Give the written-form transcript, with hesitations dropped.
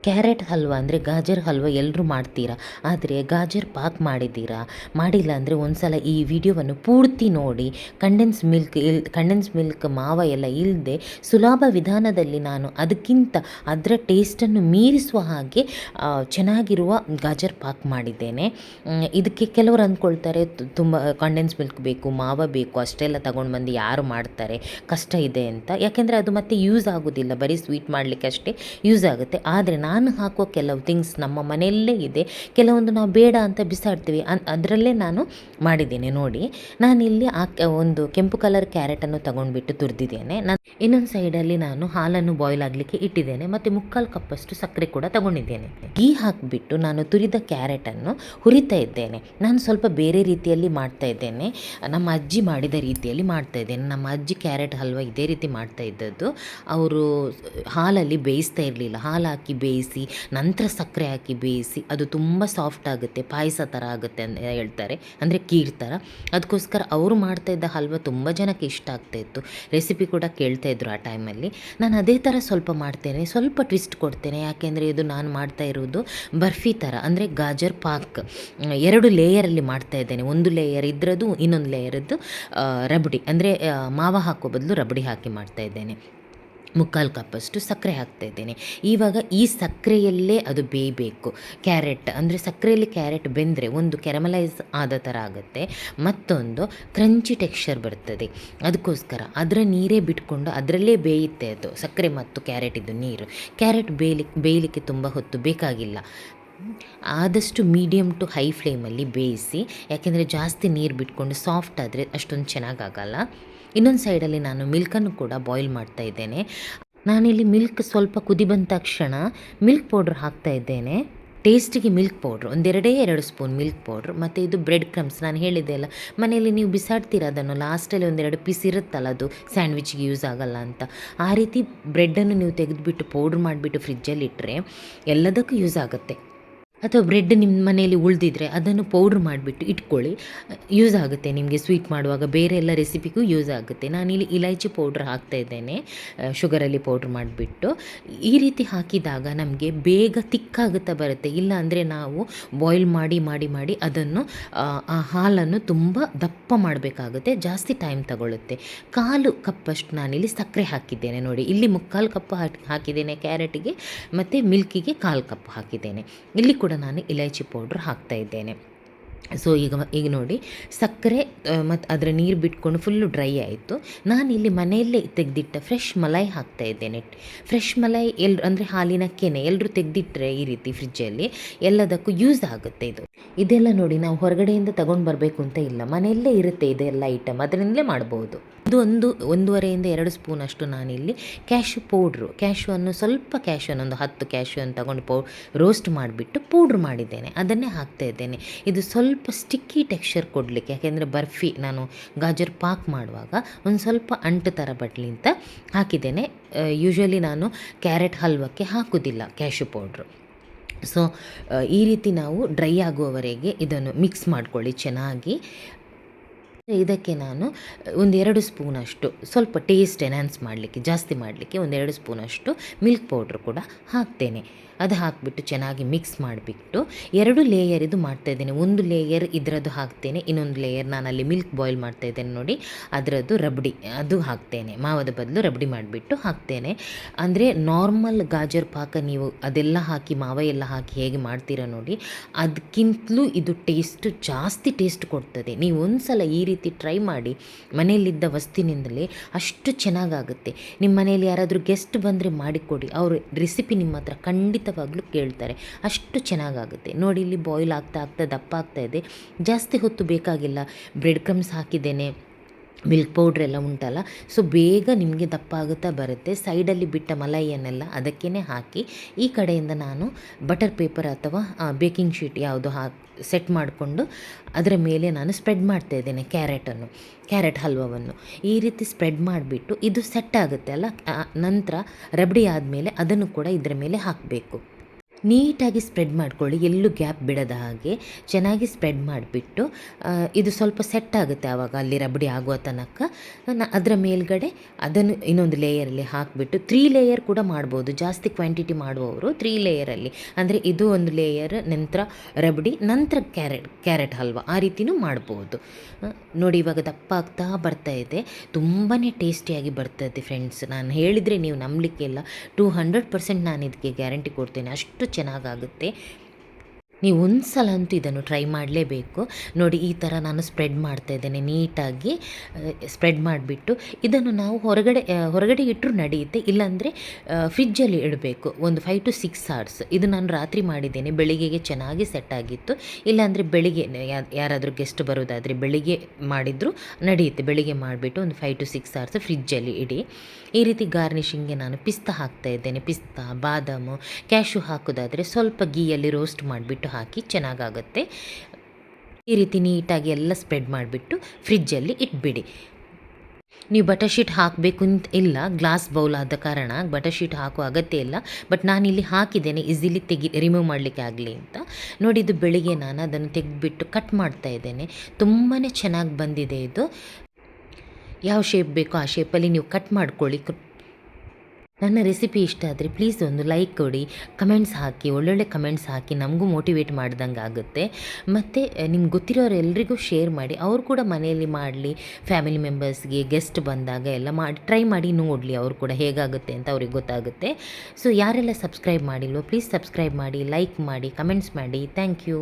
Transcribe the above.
Carrot halwa ಅಂದರೆ ಗಾಜರ್ ಹಲ್ವ ಎಲ್ಲರೂ ಮಾಡ್ತೀರಾ, ಆದರೆ ಗಾಜರ್ ಪಾಕ್ ಮಾಡಿದ್ದೀರಾ? ಮಾಡಿಲ್ಲ ಅಂದರೆ ಒಂದು ಸಲ ಈ ವಿಡಿಯೋವನ್ನು ಪೂರ್ತಿ ನೋಡಿ. ಕಂಡೆನ್ಸ್ ಮಿಲ್ಕ್ ಮಾವ ಎಲ್ಲ ಇಲ್ಲದೆ ಸುಲಭ ವಿಧಾನದಲ್ಲಿ ನಾನು ಅದಕ್ಕಿಂತ ಅದರ ಟೇಸ್ಟನ್ನು ಮೀರಿಸುವ ಹಾಗೆ ಚೆನ್ನಾಗಿರುವ ಗಾಜರ್ ಪಾಕ್ ಮಾಡಿದ್ದೇನೆ. ಇದಕ್ಕೆ ಕೆಲವರು ಅಂದ್ಕೊಳ್ತಾರೆ ತುಂಬ ಕಂಡೆನ್ಸ್ ಮಿಲ್ಕ್ ಬೇಕು, ಮಾವ ಬೇಕು, ಅಷ್ಟೆಲ್ಲ ತಗೊಂಡು ಬಂದು ಯಾರು ಮಾಡ್ತಾರೆ, ಕಷ್ಟ ಇದೆ ಅಂತ. ಯಾಕೆಂದರೆ ಅದು ಮತ್ತೆ ಯೂಸ್ ಆಗೋದಿಲ್ಲ, ಬರೀ ಸ್ವೀಟ್ ಮಾಡಲಿಕ್ಕೆ ಅಷ್ಟೇ ಯೂಸ್ ಆಗುತ್ತೆ. ಆದರೆ ನಾನು ಹಾಕೋ ಕೆಲವು ಥಿಂಗ್ಸ್ ನಮ್ಮ ಮನೆಯಲ್ಲೇ ಇದೆ, ಕೆಲವೊಂದು ನಾವು ಬೇಡ ಅಂತ ಬಿಸಾಡ್ತೀವಿ, ಅದರಲ್ಲೇ ನಾನು ಮಾಡಿದ್ದೇನೆ. ನೋಡಿ, ನಾನಿಲ್ಲಿ ಒಂದು ಕೆಂಪು ಕಲರ್ ಕ್ಯಾರೆಟನ್ನು ತೊಗೊಂಡ್ಬಿಟ್ಟು ತುರಿದಿದ್ದೇನೆ. ಇನ್ನೊಂದು ಸೈಡಲ್ಲಿ ನಾನು ಹಾಲನ್ನು ಬಾಯ್ಲ್ ಆಗಲಿಕ್ಕೆ ಇಟ್ಟಿದ್ದೇನೆ, ಮತ್ತು 3/4 ಕಪ್ಪಷ್ಟು ಸಕ್ಕರೆ ಕೂಡ ತಗೊಂಡಿದ್ದೇನೆ. ಗೀ ಹಾಕಿಬಿಟ್ಟು ನಾನು ತುರಿದ ಕ್ಯಾರೆಟನ್ನು ಹುರಿತಾ ಇದ್ದೇನೆ. ನಾನು ಸ್ವಲ್ಪ ಬೇರೆ ರೀತಿಯಲ್ಲಿ ಮಾಡ್ತಾ ಇದ್ದೇನೆ, ನಮ್ಮ ಅಜ್ಜಿ ಮಾಡಿದ ರೀತಿಯಲ್ಲಿ ಮಾಡ್ತಾ ಇದ್ದೇನೆ. ನಮ್ಮ ಅಜ್ಜಿ ಕ್ಯಾರೆಟ್ ಹಲ್ವ ಇದೇ ರೀತಿ ಮಾಡ್ತಾ ಇದ್ದದ್ದು. ಅವರು ಹಾಲಲ್ಲಿ ಬೇಯಿಸ್ತಾ ಇರಲಿಲ್ಲ, ಹಾಲು ಹಾಕಿ ಬೇಯಿಸಿ ನಂತರ ಸಕ್ಕರೆ ಹಾಕಿ ಬೇಯಿಸಿ ಅದು ತುಂಬ ಸಾಫ್ಟ್ ಆಗುತ್ತೆ, ಪಾಯಸ ಥರ ಆಗುತ್ತೆ ಅಂತ ಹೇಳ್ತಾರೆ, ಅಂದರೆ ಕೀರ್ ಥರ. ಅದಕ್ಕೋಸ್ಕರ ಅವರು ಮಾಡ್ತಾಯಿದ್ದ ಹಲ್ವ ತುಂಬ ಜನಕ್ಕೆ ಇಷ್ಟ ಆಗ್ತಾಯಿತ್ತು, ರೆಸಿಪಿ ಕೂಡ ಕೇಳ್ತಾಯಿದ್ರು ಆ ಟೈಮಲ್ಲಿ. ನಾನು ಅದೇ ಥರ ಸ್ವಲ್ಪ ಮಾಡ್ತೇನೆ, ಸ್ವಲ್ಪ ಟ್ವಿಸ್ಟ್ ಕೊಡ್ತೇನೆ. ಯಾಕೆಂದರೆ ಇದು ನಾನು ಮಾಡ್ತಾ ಇರೋದು ಬರ್ಫಿ ಥರ, ಅಂದರೆ ಗಾಜರ್ ಪಾಕ್ 2 ಲೇಯರಲ್ಲಿ ಮಾಡ್ತಾ ಇದ್ದೇನೆ. ಒಂದು ಲೇಯರ್ ಇದ್ರದ್ದು, ಇನ್ನೊಂದು ಲೇಯರದ್ದು ರಬಡಿ, ಅಂದರೆ ಮಾವ ಹಾಕೋ ಬದಲು ರಬಡಿ ಹಾಕಿ ಮಾಡ್ತಾ ಇದ್ದೇನೆ. 3/4 ಕಪ್ಪಷ್ಟು ಸಕ್ಕರೆ ಹಾಕ್ತಾಯಿದ್ದೇನೆ. ಇವಾಗ ಈ ಸಕ್ಕರೆಯಲ್ಲೇ ಅದು ಬೇಯಬೇಕು. ಕ್ಯಾರೆಟ್ ಅಂದರೆ ಸಕ್ಕರೆಯಲ್ಲಿ ಕ್ಯಾರೆಟ್ ಬೆಂದರೆ ಒಂದು ಕ್ಯಾರಮಲೈಸ್ ಆದ ಥರ ಆಗುತ್ತೆ, ಮತ್ತೊಂದು ಕ್ರಂಚಿ ಟೆಕ್ಸ್ಚರ್ ಬರ್ತದೆ. ಅದಕ್ಕೋಸ್ಕರ ಅದರ ನೀರೇ ಬಿಟ್ಕೊಂಡು ಅದರಲ್ಲೇ ಬೇಯುತ್ತೆ ಅದು, ಸಕ್ಕರೆ ಮತ್ತು ಕ್ಯಾರೆಟಿದ್ದು ನೀರು. ಕ್ಯಾರೆಟ್ ಬೇಯಲಿಕ್ಕೆ ತುಂಬ ಹೊತ್ತು ಬೇಕಾಗಿಲ್ಲ, ಆದಷ್ಟು ಮೀಡಿಯಮ್ ಟು ಹೈ ಫ್ಲೇಮಲ್ಲಿ ಬೇಯಿಸಿ. ಯಾಕೆಂದರೆ ಜಾಸ್ತಿ ನೀರು ಬಿಟ್ಕೊಂಡು ಸಾಫ್ಟ್ ಆದರೆ ಅಷ್ಟೊಂದು ಚೆನ್ನಾಗಾಗಲ್ಲ. ಇನ್ನೊಂದು ಸೈಡಲ್ಲಿ ನಾನು ಮಿಲ್ಕನ್ನು ಕೂಡ ಬಾಯ್ಲ್ ಮಾಡ್ತಾ ಇದ್ದೇನೆ. ನಾನಿಲ್ಲಿ ಮಿಲ್ಕ್ ಸ್ವಲ್ಪ ಕುದಿ ಬಂದ ತಕ್ಷಣ ಮಿಲ್ಕ್ ಪೌಡ್ರ್ ಹಾಕ್ತಾ ಇದ್ದೇನೆ. ಟೇಸ್ಟಿಗೆ milk powder 2 spoon milk powder, ಮತ್ತು ಇದು ಬ್ರೆಡ್ ಕ್ರಮ್ಸ್. ನಾನು ಹೇಳಿದ್ದೆ ಅಲ್ಲ, ಮನೆಯಲ್ಲಿ ನೀವು ಬಿಸಾಡ್ತೀರ ಅದನ್ನು, ಲಾಸ್ಟಲ್ಲಿ 1-2 ಪೀಸ್ ಇರುತ್ತಲ್ಲ, ಅದು ಸ್ಯಾಂಡ್ವಿಚ್ಗೆ ಯೂಸ್ ಆಗಲ್ಲ ಅಂತ. ಆ ರೀತಿ ಬ್ರೆಡ್ಡನ್ನು ನೀವು ತೆಗೆದುಬಿಟ್ಟು ಪೌಡ್ರ್ ಮಾಡಿಬಿಟ್ಟು ಫ್ರಿಜ್ಜಲ್ಲಿ ಇಟ್ಟರೆ ಎಲ್ಲದಕ್ಕೂ ಯೂಸ್ ಆಗುತ್ತೆ. ಅಥವಾ ಬ್ರೆಡ್ ನಿಮ್ಮ ಮನೆಯಲ್ಲಿ ಉಳಿದಿದ್ರೆ ಅದನ್ನು ಪೌಡ್ರ್ ಮಾಡಿಬಿಟ್ಟು ಇಟ್ಕೊಳ್ಳಿ, ಯೂಸ್ ಆಗುತ್ತೆ ನಿಮಗೆ ಸ್ವೀಟ್ ಮಾಡುವಾಗ, ಬೇರೆ ಎಲ್ಲ ರೆಸಿಪಿಗೂ ಯೂಸ್ ಆಗುತ್ತೆ. ನಾನಿಲ್ಲಿ ಇಲೈಚಿ ಪೌಡ್ರ್ ಹಾಕ್ತಾಯಿದ್ದೇನೆ, ಶುಗರಲ್ಲಿ ಪೌಡ್ರ್ ಮಾಡಿಬಿಟ್ಟು. ಈ ರೀತಿ ಹಾಕಿದಾಗ ನಮಗೆ ಬೇಗ ತಿಕ್ಕಾಗುತ್ತಾ ಬರುತ್ತೆ. ಇಲ್ಲ ಅಂದರೆ ನಾವು ಬಾಯ್ಲ್ ಮಾಡಿ ಮಾಡಿ ಮಾಡಿ ಅದನ್ನು ಆ ಹಾಲನ್ನು ತುಂಬ ದಪ್ಪ ಮಾಡಬೇಕಾಗುತ್ತೆ, ಜಾಸ್ತಿ ಟೈಮ್ ತಗೊಳ್ಳುತ್ತೆ. 1/4 ಕಪ್ಪಷ್ಟು ನಾನಿಲ್ಲಿ ಸಕ್ಕರೆ ಹಾಕಿದ್ದೇನೆ. ನೋಡಿ, ಇಲ್ಲಿ 3/4 ಕಪ್ ಹಾಕಿದ್ದೇನೆ ಕ್ಯಾರೆಟಿಗೆ, ಮತ್ತು ಮಿಲ್ಕಿಗೆ 1/4 ಕಪ್ ಹಾಕಿದ್ದೇನೆ. ಇಲ್ಲಿ ಕೂಡ ನಾನು ಇಲೈಚಿ ಪೌಡ್ರ್ ಹಾಕ್ತಾ ಇದ್ದೇನೆ. ಸೊ ಈಗ ನೋಡಿ, ಸಕ್ಕರೆ ಮತ್ತು ಅದರ ನೀರು ಬಿಟ್ಕೊಂಡು ಫುಲ್ಲು ಡ್ರೈ ಆಯಿತು. ನಾನಿಲ್ಲಿ ಮನೆಯಲ್ಲೇ ತೆಗೆದಿಟ್ಟ ಫ್ರೆಶ್ ಮಲೈ ಹಾಕ್ತಾ ಇದ್ದೇನೆ. ಫ್ರೆಶ್ ಮಲೈ ಅಂದರೆ ಹಾಲಿನ ಕೆನೆ ಎಲ್ಲರೂ ತೆಗೆದಿಟ್ಟರೆ ಈ ರೀತಿ ಫ್ರಿಜ್ಜಲ್ಲಿ ಎಲ್ಲದಕ್ಕೂ ಯೂಸ್ ಆಗುತ್ತೆ. ಇದೆಲ್ಲ ನೋಡಿ, ನಾವು ಹೊರಗಡೆಯಿಂದ ತಗೊಂಡು ಬರಬೇಕು ಅಂತ ಇಲ್ಲ, ಮನೆಯಲ್ಲೇ ಇರುತ್ತೆ ಇದೆಲ್ಲ ಐಟಮ್, ಅದರಿಂದಲೇ ಮಾಡ್ಬೋದು. ಇದು 1.5-2 ಸ್ಪೂನ್ ಅಷ್ಟು ನಾನಿಲ್ಲಿ ಸ್ವಲ್ಪ ಕ್ಯಾಶ್ಯೂವನ್ನು 10 ಕ್ಯಾಶ್ಯೂವನ್ನು ತಗೊಂಡು ರೋಸ್ಟ್ ಮಾಡಿಬಿಟ್ಟು ಪೌಡ್ರ್ ಮಾಡಿದ್ದೇನೆ, ಅದನ್ನೇ ಹಾಕ್ತಾ ಇದ್ದೇನೆ. ಇದು ಸ್ವಲ್ಪ ಸ್ಟಿಕ್ಕಿ ಟೆಕ್ಸ್ಚರ್ ಕೊಡಲಿಕ್ಕೆ, ಯಾಕೆಂದರೆ ಬರ್ಫಿ ನಾನು ಗಾಜರ್ ಪಾಕ್ ಮಾಡುವಾಗ ಒಂದು ಸ್ವಲ್ಪ ಅಂಟು ಥರ ಬರಲಿ ಅಂತ ಹಾಕಿದ್ದೇನೆ. ಯೂಶ್ವಲಿ ನಾನು ಕ್ಯಾರೆಟ್ ಹಲ್ವಕ್ಕೆ ಹಾಕೋದಿಲ್ಲ ಕ್ಯಾಶ್ಯೂ ಪೌಡ್ರು. ಸೊ ಈ ರೀತಿ ನಾವು ಡ್ರೈ ಆಗುವವರೆಗೆ ಇದನ್ನು ಮಿಕ್ಸ್ ಮಾಡ್ಕೊಳ್ಳಿ ಚೆನ್ನಾಗಿ. ಇದಕ್ಕೆ ನಾನು 1-2 ಸ್ಪೂನಷ್ಟು, ಸ್ವಲ್ಪ ಟೇಸ್ಟ್ ಎನ್ಹಾನ್ಸ್ ಮಾಡಲಿಕ್ಕೆ, ಜಾಸ್ತಿ ಮಾಡಲಿಕ್ಕೆ 1-2 ಸ್ಪೂನಷ್ಟು ಮಿಲ್ಕ್ ಪೌಡ್ರ್ ಕೂಡ ಹಾಕ್ತೇನೆ. ಅದು ಹಾಕಿಬಿಟ್ಟು ಚೆನ್ನಾಗಿ ಮಿಕ್ಸ್ ಮಾಡಿಬಿಟ್ಟು 2 ಲೇಯರ್ ಇದು ಮಾಡ್ತಾಯಿದ್ದೇನೆ. ಒಂದು ಲೇಯರ್ ಇದರದ್ದು ಹಾಕ್ತೇನೆ, ಇನ್ನೊಂದು ಲೇಯರ್ ನಾನಲ್ಲಿ ಮಿಲ್ಕ್ ಬಾಯ್ಲ್ ಮಾಡ್ತಾಯಿದ್ದೇನೆ ನೋಡಿ, ಅದರದ್ದು ರಬಡಿ ಅದು ಹಾಕ್ತೇನೆ. ಮಾವದ ಬದಲು ರಬಡಿ ಮಾಡಿಬಿಟ್ಟು ಹಾಕ್ತೇನೆ. ಅಂದರೆ ನಾರ್ಮಲ್ ಗಾಜರ್ ಪಾಕ ನೀವು ಅದೆಲ್ಲ ಹಾಕಿ ಮಾವ ಎಲ್ಲ ಹಾಕಿ ಹೇಗೆ ಮಾಡ್ತೀರ ನೋಡಿ, ಅದಕ್ಕಿಂತಲೂ ಇದು ಜಾಸ್ತಿ ಟೇಸ್ಟ್ ಕೊಡ್ತದೆ. ನೀವು ಒಂದು ಸಲ ಈ ರೀತಿ ಟ್ರೈ ಮಾಡಿ, ಮನೆಯಲ್ಲಿದ್ದ ವಸ್ತುವಿನಿಂದಲೇ ಅಷ್ಟು ಚೆನ್ನಾಗಾಗುತ್ತೆ. ನಿಮ್ಮ ಮನೆಯಲ್ಲಿ ಯಾರಾದರೂ ಗೆಸ್ಟ್ ಬಂದರೆ ಮಾಡಿಕೊಡಿ, ಅವರು ರೆಸಿಪಿ ನಿಮ್ಮ ಹತ್ರ ಖಂಡಿತವಾಗ್ಲೂ ಕೇಳ್ತಾರೆ, ಅಷ್ಟು ಚೆನ್ನಾಗಾಗುತ್ತೆ. ನೋಡಿ, ಇಲ್ಲಿ ಬಾಯ್ಲ್ ಆಗ್ತಾ ದಪ್ಪ ಆಗ್ತಾ ಇದೆ, ಜಾಸ್ತಿ ಹೊತ್ತು ಬೇಕಾಗಿಲ್ಲ. ಬ್ರೆಡ್ ಕ್ರಮ್ಸ್ ಹಾಕಿದ್ದೇನೆ, ಮಿಲ್ಕ್ ಪೌಡ್ರ್ ಎಲ್ಲ ಉಂಟಲ್ಲ, ಸೊ ಬೇಗ ನಿಮಗೆ ದಪ್ಪ ಆಗುತ್ತಾ ಬರುತ್ತೆ. ಸೈಡಲ್ಲಿ ಬಿಟ್ಟ ಮಲೈಯನ್ನೆಲ್ಲ ಅದಕ್ಕೇ ಹಾಕಿ, ಈ ಕಡೆಯಿಂದ ನಾನು ಬಟರ್ ಪೇಪರ್ ಅಥವಾ ಬೇಕಿಂಗ್ ಶೀಟ್ ಯಾವುದು ಸೆಟ್ ಮಾಡಿಕೊಂಡು ಅದರ ಮೇಲೆ ನಾನು ಸ್ಪ್ರೆಡ್ ಮಾಡ್ತಾ ಇದ್ದೇನೆ ಕ್ಯಾರೆಟ್ ಹಲ್ವವನ್ನು. ಈ ರೀತಿ ಸ್ಪ್ರೆಡ್ ಮಾಡಿಬಿಟ್ಟು ಇದು ಸೆಟ್ ಆಗುತ್ತೆ ಅಲ್ಲ, ನಂತರ ರಬಡಿ ಆದಮೇಲೆ ಅದನ್ನು ಕೂಡ ಇದರ ಮೇಲೆ ಹಾಕಬೇಕು. ನೀಟಾಗಿ ಸ್ಪ್ರೆಡ್ ಮಾಡ್ಕೊಳ್ಳಿ, ಎಲ್ಲೂ ಗ್ಯಾಪ್ ಬಿಡದ ಹಾಗೆ ಚೆನ್ನಾಗಿ ಸ್ಪ್ರೆಡ್ ಮಾಡಿಬಿಟ್ಟು ಇದು ಸ್ವಲ್ಪ ಸೆಟ್ ಆಗುತ್ತೆ ಆವಾಗ ಅಲ್ಲಿ ರಬಡಿ ಆಗುವ ತನಕ ಅದರ ಮೇಲ್ಗಡೆ ಅದನ್ನು ಇನ್ನೊಂದು ಲೇಯರಲ್ಲಿ ಹಾಕಿಬಿಟ್ಟು 3 ಲೇಯರ್ ಕೂಡ ಮಾಡ್ಬೋದು. ಜಾಸ್ತಿ ಕ್ವಾಂಟಿಟಿ ಮಾಡುವವರು 3 ಲೇಯರಲ್ಲಿ, ಅಂದರೆ ಇದು ಒಂದು ಲೇಯರ್, ನಂತರ ರಬಡಿ, ನಂತರ ಕ್ಯಾರೆಟ್ ಹಲ್ವ, ಆ ರೀತಿಯೂ ಮಾಡ್ಬೋದು. ನೋಡಿ ಇವಾಗ ದಪ್ಪ ಆಗ್ತಾ ಬರ್ತಾ ಇದೆ, ತುಂಬಾ ಟೇಸ್ಟಿಯಾಗಿ ಬರ್ತದೆ ಫ್ರೆಂಡ್ಸ್. ನಾನು ಹೇಳಿದರೆ ನೀವು ನಂಬಲಿಕ್ಕಿಲ್ಲ, 200% ನಾನು ಇದಕ್ಕೆ ಗ್ಯಾರಂಟಿ ಕೊಡ್ತೇನೆ, ಅಷ್ಟು ಚೆನ್ನಾಗಾಗುತ್ತೆ. ನೀವು ಒಂದು ಸಲ ಅಂತೂ ಇದನ್ನು ಟ್ರೈ ಮಾಡಲೇಬೇಕು. ನೋಡಿ ಈ ಥರ ನಾನು ಸ್ಪ್ರೆಡ್ ಮಾಡ್ತಾ ಇದ್ದೇನೆ, ನೀಟಾಗಿ ಸ್ಪ್ರೆಡ್ ಮಾಡಿಬಿಟ್ಟು ಇದನ್ನು ನಾವು ಹೊರಗಡೆ ಇಟ್ಟರು ನಡೆಯುತ್ತೆ, ಇಲ್ಲಾಂದರೆ ಫ್ರಿಜ್ಜಲ್ಲಿ ಇಡಬೇಕು ಒಂದು 5 to 6 hours. ಇದು ನಾನು ರಾತ್ರಿ ಮಾಡಿದ್ದೇನೆ, ಬೆಳಿಗ್ಗೆಗೆ ಚೆನ್ನಾಗಿ ಸೆಟ್ ಆಗಿತ್ತು. ಇಲ್ಲಾಂದರೆ ಬೆಳಿಗ್ಗೆ ಯಾರಾದರೂ ಗೆಸ್ಟ್ ಬರೋದಾದರೆ ಬೆಳಿಗ್ಗೆ ಮಾಡಿದರೂ ನಡೆಯುತ್ತೆ. ಬೆಳಿಗ್ಗೆ ಮಾಡಿಬಿಟ್ಟು ಒಂದು 5 to 6 hours ಫ್ರಿಜ್ಜಲ್ಲಿ ಇಡಿ. ಈ ರೀತಿ ಗಾರ್ನಿಷಿಂಗ್ಗೆ ನಾನು ಪಿಸ್ತಾ ಹಾಕ್ತಾ ಇದ್ದೇನೆ. ಪಿಸ್ತಾ, ಬಾದಾಮು, ಕ್ಯಾಶು ಹಾಕೋದಾದರೆ ಸ್ವಲ್ಪ ಗೀಯಲ್ಲಿ ರೋಸ್ಟ್ ಮಾಡಿಬಿಟ್ಟು ಹಾಕಿ ಚೆನ್ನಾಗಾಗುತ್ತೆ. ಈ ರೀತಿ ನೀಟಾಗಿ ಎಲ್ಲ ಸ್ಪ್ರೆಡ್ ಮಾಡಿಬಿಟ್ಟು ಫ್ರಿಜ್ಜಲ್ಲಿ ಇಟ್ಬಿಡಿ. ನೀವು ಬಟರ್ ಶೀಟ್ ಹಾಕಬೇಕು ಅಂತ ಇಲ್ಲ, ಗ್ಲಾಸ್ ಬೌಲ್ ಆದ ಕಾರಣ ಬಟರ್ ಶೀಟ್ ಹಾಕೋ ಅಗತ್ಯ ಇಲ್ಲ. ಬಟ್ ನಾನಿಲ್ಲಿ ಹಾಕಿದ್ದೇನೆ ಈಸಿಲಿ ರಿಮೂವ್ ಮಾಡಲಿಕ್ಕೆ ಆಗಲಿ ಅಂತ. ನೋಡಿ ಇದು ಬೆಳಿಗ್ಗೆ ನಾನು ಅದನ್ನು ತೆಗೆದುಬಿಟ್ಟು ಕಟ್ ಮಾಡ್ತಾ ಇದ್ದೇನೆ. ತುಂಬಾ ಚೆನ್ನಾಗಿ ಬಂದಿದೆ ಇದು. ಯಾವ ಶೇಪ್ ಬೇಕೋ ಆ ಶೇಪಲ್ಲಿ ನೀವು ಕಟ್ ಮಾಡ್ಕೊಳ್ಳಿ. ನನ್ನ ರೆಸಿಪಿ ಇಷ್ಟ ಆದರೆ ಪ್ಲೀಸ್ ಒಂದು ಲೈಕ್ ಕೊಡಿ, ಕಮೆಂಟ್ಸ್ ಹಾಕಿ, ಒಳ್ಳೊಳ್ಳೆ ಕಮೆಂಟ್ಸ್ ಹಾಕಿ, ನಮಗೂ ಮೋಟಿವೇಟ್ ಮಾಡ್ದಂಗೆ ಆಗುತ್ತೆ. ಮತ್ತು ನಿಮ್ಗೆ ಗೊತ್ತಿರೋರು ಎಲ್ರಿಗೂ ಶೇರ್ ಮಾಡಿ, ಅವರು ಕೂಡ ಮನೆಯಲ್ಲಿ ಮಾಡಲಿ, ಫ್ಯಾಮಿಲಿ ಮೆಂಬರ್ಸ್ಗೆ ಗೆಸ್ಟ್ ಬಂದಾಗ ಎಲ್ಲ ಮಾಡಿ ಟ್ರೈ ಮಾಡಿ ನೋಡಲಿ, ಅವರು ಕೂಡ ಹೇಗಾಗುತ್ತೆ ಅಂತ ಅವ್ರಿಗೆ ಗೊತ್ತಾಗುತ್ತೆ. ಸೊ ಯಾರೆಲ್ಲ ಸಬ್ಸ್ಕ್ರೈಬ್ ಮಾಡಿಲ್ವೋ ಪ್ಲೀಸ್ ಸಬ್ಸ್ಕ್ರೈಬ್ ಮಾಡಿ, ಲೈಕ್ ಮಾಡಿ, ಕಮೆಂಟ್ಸ್ ಮಾಡಿ. Thank you.